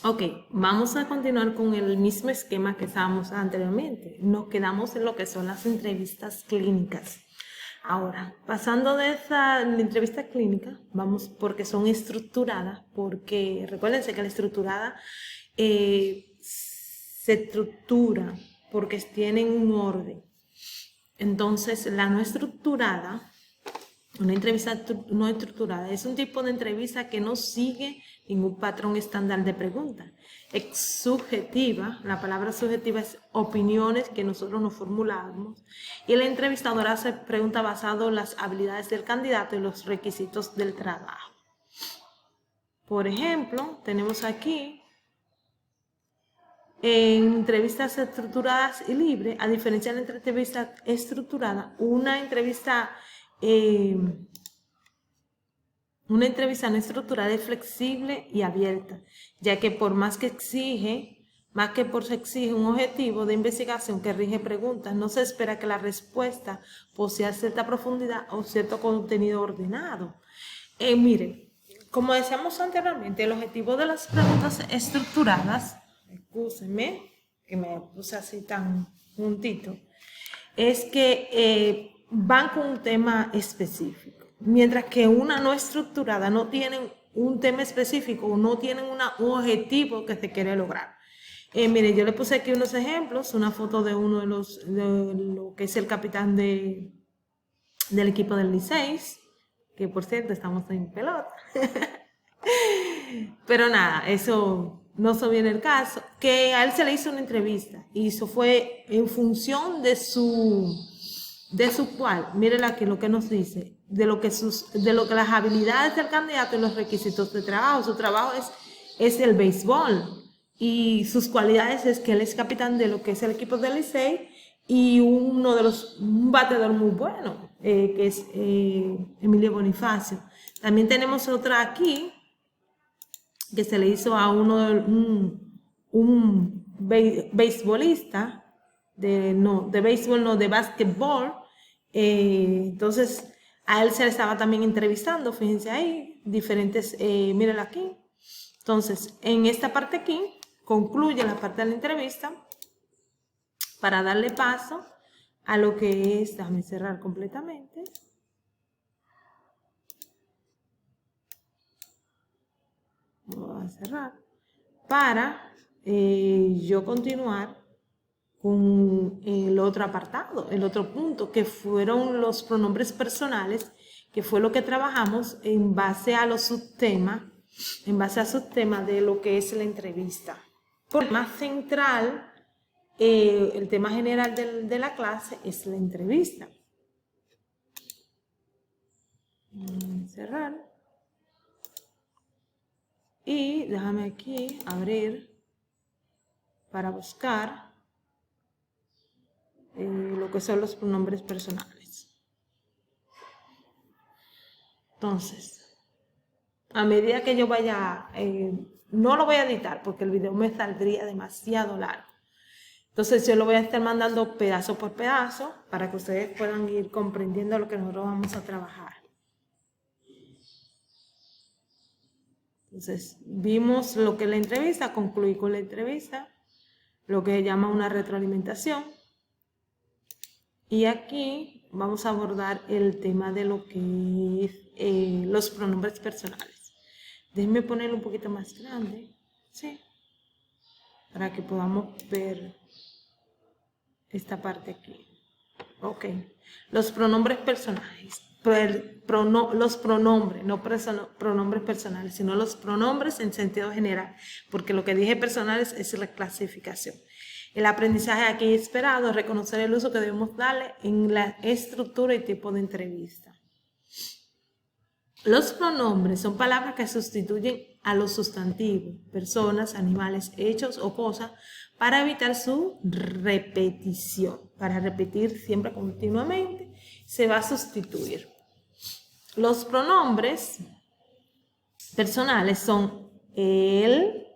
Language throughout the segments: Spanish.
Ok, vamos a continuar con el mismo esquema que estábamos anteriormente. Nos quedamos en lo que son las entrevistas clínicas. Ahora, pasando de esa entrevista clínica, vamos porque son estructuradas, porque recuérdense que la estructurada se estructura porque tienen un orden. Entonces, la no estructurada, una entrevista no estructurada, es un tipo de entrevista que no sigue ningún patrón estándar de pregunta. Es subjetiva, la palabra subjetiva es opiniones que nosotros nos formulamos, y la entrevistadora hace preguntas basadas en las habilidades del candidato y los requisitos del trabajo. Por ejemplo, tenemos aquí en entrevistas estructuradas y libres, a diferencia de la entrevista estructurada, una entrevista no estructurada es flexible y abierta, ya que por más que se exige un objetivo de investigación que rige preguntas, no se espera que la respuesta posea cierta profundidad o cierto contenido ordenado. Miren, como decíamos anteriormente, el objetivo de las preguntas estructuradas, excúsenme que me puse así tan juntito, es que van con un tema específico, mientras que una no estructurada no tienen un tema específico o no tienen un objetivo que se quiere lograr. Mire, yo le puse aquí unos ejemplos, una foto de uno de lo que es el capitán del equipo del Licey, que por cierto estamos en pelota. Pero nada, eso no se viene el caso, que a él se le hizo una entrevista y eso fue en función de su cual, miren aquí lo que nos dice, de lo que las habilidades del candidato y los requisitos de trabajo. Su trabajo es el béisbol y sus cualidades es que él es capitán de lo que es el equipo del Licey y un bateador muy bueno, que es Emilio Bonifacio. También tenemos otra aquí que se le hizo a un beisbolista de básquetbol. Entonces a él se le estaba también entrevistando, fíjense ahí, diferentes, mírenlo aquí. Entonces en esta parte aquí concluye la parte de la entrevista para darle paso a lo que es, déjame cerrar completamente. Voy a cerrar para yo continuar con el otro apartado, el otro punto, que fueron los pronombres personales, que fue lo que trabajamos en base a los subtemas, de lo que es la entrevista. Por el tema central, el tema general de la clase es la entrevista. Cerrar. Y déjame aquí abrir para buscar lo que son los pronombres personales. Entonces, a medida que yo vaya, no lo voy a editar porque el video me saldría demasiado largo. Entonces yo lo voy a estar mandando pedazo por pedazo para que ustedes puedan ir comprendiendo lo que nosotros vamos a trabajar. Entonces, vimos lo que es la entrevista, concluí con la entrevista, lo que se llama una retroalimentación. Y aquí vamos a abordar el tema de lo que es los pronombres personales. Déjenme ponerlo un poquito más grande, ¿sí? Para que podamos ver esta parte aquí. Ok, los pronombres personales. Los pronombres, no pronombres personales, sino los pronombres en sentido general, porque lo que dije personales es la clasificación. El aprendizaje aquí esperado es reconocer el uso que debemos darle en la estructura y tipo de entrevista. Los pronombres son palabras que sustituyen a los sustantivos, personas, animales, hechos o cosas, para evitar su repetición. Para repetir siempre continuamente, se va a sustituir. Los pronombres personales son él,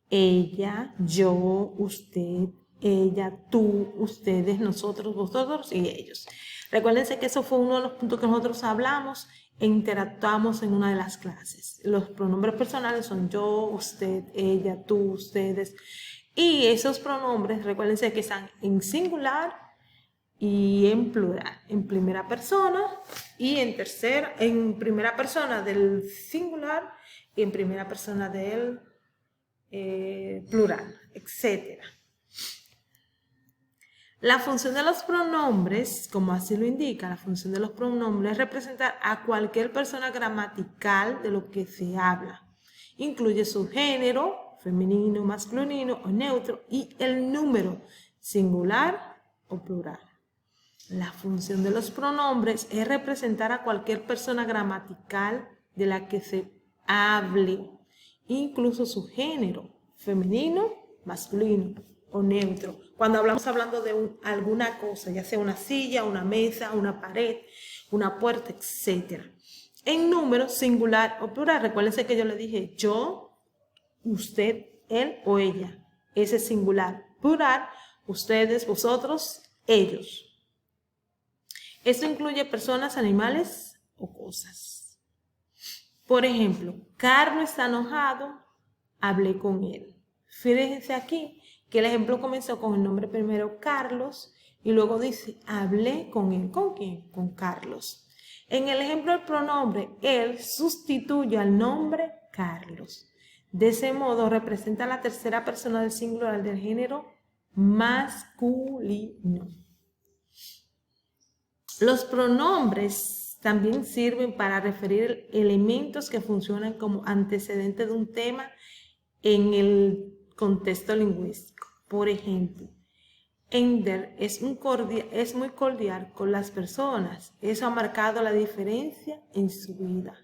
ella, yo, usted, ella, tú, ustedes, nosotros, vosotros y ellos. Recuérdense que eso fue uno de los puntos que nosotros hablamos interactuamos en una de las clases. Los pronombres personales son yo, usted, ella, tú, ustedes. Y esos pronombres, recuérdense que están en singular y en plural, en primera persona y en primera persona del singular y en primera persona del plural, etc. La función de los pronombres, como así lo indica, la función de los pronombres es representar a cualquier persona gramatical de lo que se habla. Incluye su género, femenino, masculino o neutro, y el número, singular o plural. La función de los pronombres es representar a cualquier persona gramatical de la que se hable, incluso su género, femenino, masculino o neutro. Cuando hablando de alguna cosa, ya sea una silla, una mesa, una pared, una puerta, etc. En número, singular o plural. Recuérdense que yo le dije yo, usted, él o ella. Ese es singular. Plural, ustedes, vosotros, ellos. Esto incluye personas, animales o cosas. Por ejemplo, Carlos está enojado, hablé con él. Fíjense aquí que el ejemplo comenzó con el nombre primero Carlos y luego dice hablé con él. ¿Con quién? Con Carlos. En el ejemplo del pronombre él sustituye al nombre Carlos. De ese modo representa la tercera persona del singular del género masculino. Los pronombres también sirven para referir elementos que funcionan como antecedente de un tema en el contexto lingüístico. Por ejemplo, Ender es muy cordial con las personas. Eso ha marcado la diferencia en su vida.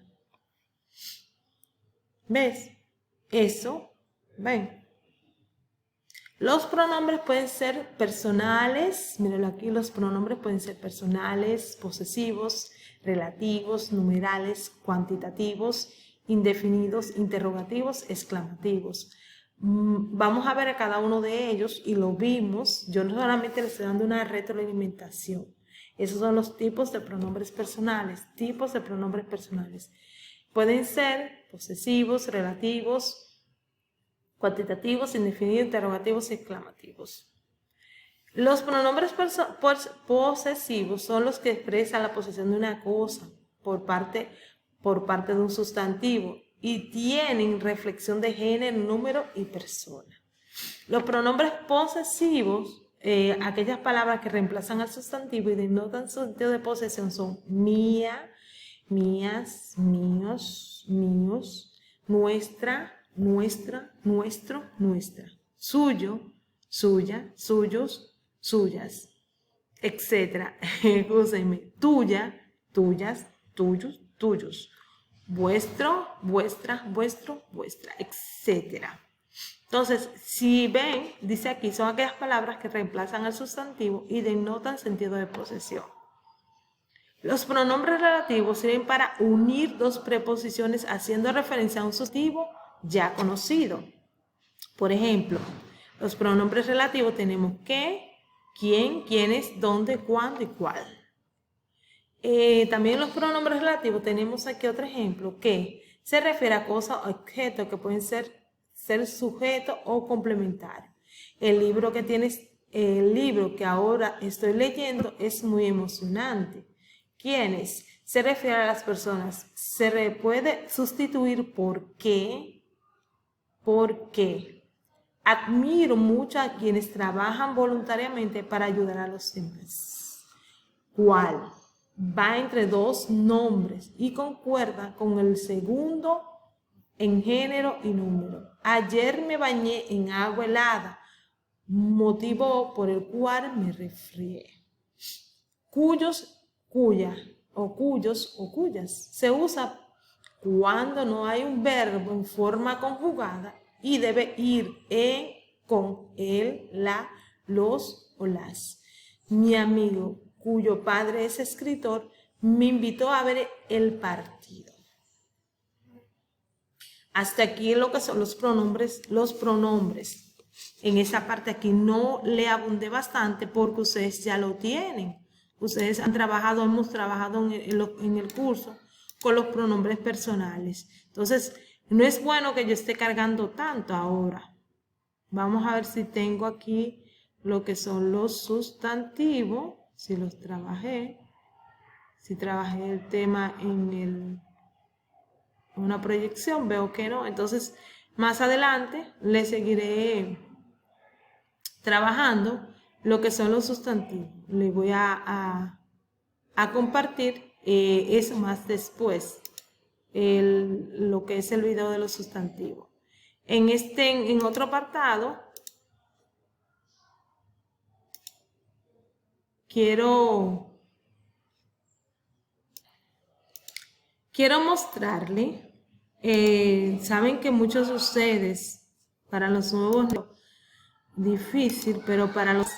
¿Ves? Eso, ven. Los pronombres pueden ser personales, mírenlo aquí, los pronombres pueden ser personales, posesivos, relativos, numerales, cuantitativos, indefinidos, interrogativos, exclamativos. Vamos a ver a cada uno de ellos y lo vimos. Yo solamente les estoy dando una retroalimentación. Esos son los tipos de pronombres personales, Pueden ser posesivos, relativos, cuantitativos, indefinidos, interrogativos y exclamativos. Los pronombres posesivos son los que expresan la posesión de una cosa por parte de un sustantivo y tienen reflexión de género, número y persona. Los pronombres posesivos, aquellas palabras que reemplazan al sustantivo y denotan su sentido de posesión son mía, mías, míos, míos, nuestra, nuestra, nuestro, nuestra, suyo, suya, suyos, suyas, etc. Escúchenme, tuya, tuyas, tuyos, tuyos, vuestro, vuestra, vuestro, vuestra, etc. Entonces, si ven, dice aquí, son aquellas palabras que reemplazan al sustantivo y denotan sentido de posesión. Los pronombres relativos sirven para unir dos preposiciones haciendo referencia a un sustantivo ya conocido. Por ejemplo, los pronombres relativos tenemos qué, quién, quiénes, dónde, cuándo y cuál. También los pronombres relativos tenemos aquí otro ejemplo que se refiere a cosas o objetos que pueden ser sujeto o complementario. El libro que ahora estoy leyendo es muy emocionante. ¿Quiénes? Se refiere a las personas. Se puede sustituir por qué. ¿Por qué? Admiro mucho a quienes trabajan voluntariamente para ayudar a los demás. ¿Cuál? Va entre dos nombres y concuerda con el segundo en género y número. Ayer me bañé en agua helada, motivo por el cual me resfrié. Cuyos, cuya o cuyos o cuyas se usa cuando no hay un verbo en forma conjugada y debe ir con él, la, los o las. Mi amigo, cuyo padre es escritor, me invitó a ver el partido. Hasta aquí lo que son los pronombres. En esa parte aquí no le abundé bastante porque ustedes ya lo tienen. Ustedes hemos trabajado en el curso con los pronombres personales. Entonces, no es bueno que yo esté cargando tanto ahora. Vamos a ver si tengo aquí lo que son los sustantivos, si los trabajé, si trabajé el tema en una proyección, veo que no. Entonces, más adelante le seguiré trabajando lo que son los sustantivos. Les voy a compartir eso más después, lo que es el video de los sustantivos. En otro apartado, quiero mostrarle, saben que muchos de ustedes, para los nuevos, difícil, pero para los,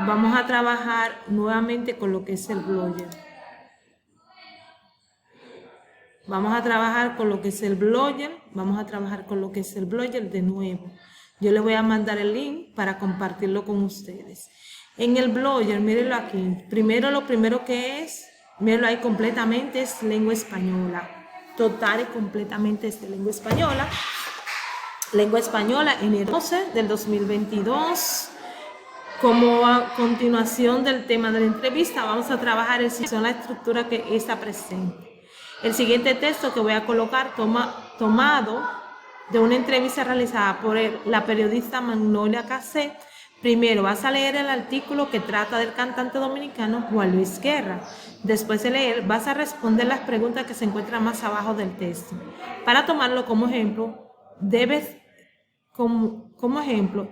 vamos a trabajar nuevamente con lo que es el Blogger. Vamos a trabajar con lo que es el Blogger, vamos a trabajar con lo que es el Blogger de nuevo. Yo les voy a mandar el link para compartirlo con ustedes. En el Blogger, mírenlo aquí. Primero, lo primero que es, mírenlo ahí completamente, es lengua española. Total y completamente es de lengua española. Lengua española, enero 12 del 2022. Como a continuación del tema de la entrevista, vamos a trabajar la estructura que está presente. El siguiente texto que voy a colocar tomado de una entrevista realizada por la periodista Magnolia Casé. Primero vas a leer el artículo que trata del cantante dominicano Juan Luis Guerra. Después de leer vas a responder las preguntas que se encuentran más abajo del texto. Para tomarlo como ejemplo, como ejemplo,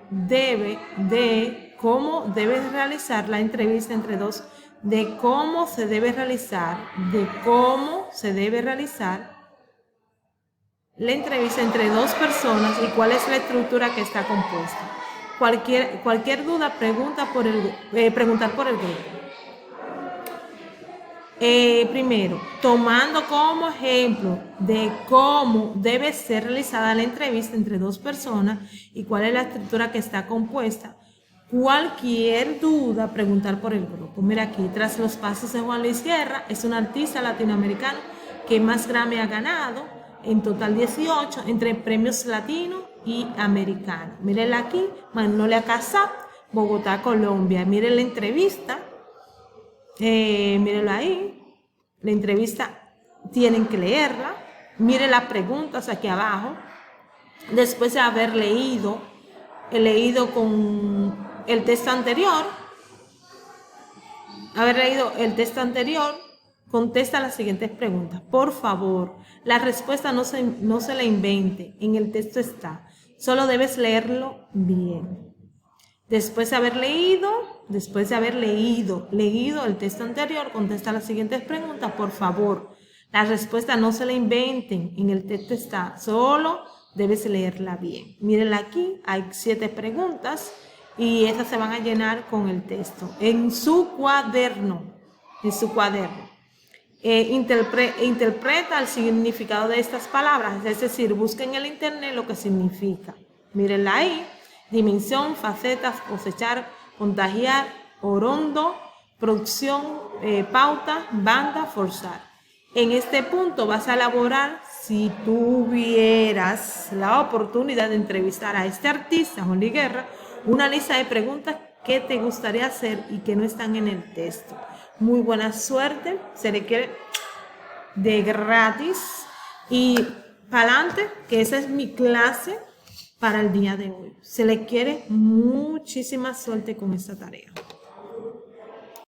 cómo debes realizar la entrevista entre dos, de cómo se debe realizar la entrevista entre dos personas y cuál es la estructura que está compuesta. Cualquier duda, preguntar por el grupo. Primero, tomando como ejemplo de cómo debe ser realizada la entrevista entre dos personas y cuál es la estructura que está compuesta. Cualquier duda, preguntar por el grupo. Mira aquí, tras los pasos de Juan Luis Guerra, es un artista latinoamericano que más Grammy ha ganado, en total 18, entre premios latinos y americanos. Mírenla aquí, Magnolia Casé, Bogotá, Colombia. Miren la entrevista, mírenlo ahí, la entrevista tienen que leerla. Miren las preguntas aquí abajo. Después de haber leído con el texto anterior, contesta las siguientes preguntas. Por favor, la respuesta no se la invente, en el texto está. Solo debes leerlo bien. Después de haber leído el texto anterior, contesta las siguientes preguntas. Por favor, la respuesta no se la inventen, en el texto está. Solo debes leerla bien. Mírenla aquí, hay 7 preguntas y esas se van a llenar con el texto. En su cuaderno. Interpreta el significado de estas palabras, es decir, busca en el internet lo que significa. Mírenla ahí. Dimensión, facetas, cosechar, contagiar, orondo, producción, pauta, banda, forzar. En este punto vas a elaborar, si tuvieras la oportunidad de entrevistar a este artista, Juan Luis Guerra, una lista de preguntas que te gustaría hacer y que no están en el texto. Muy buena suerte, se requiere de gratis y para adelante, que esa es mi clase para el día de hoy. Se le quiere muchísima suerte con esta tarea.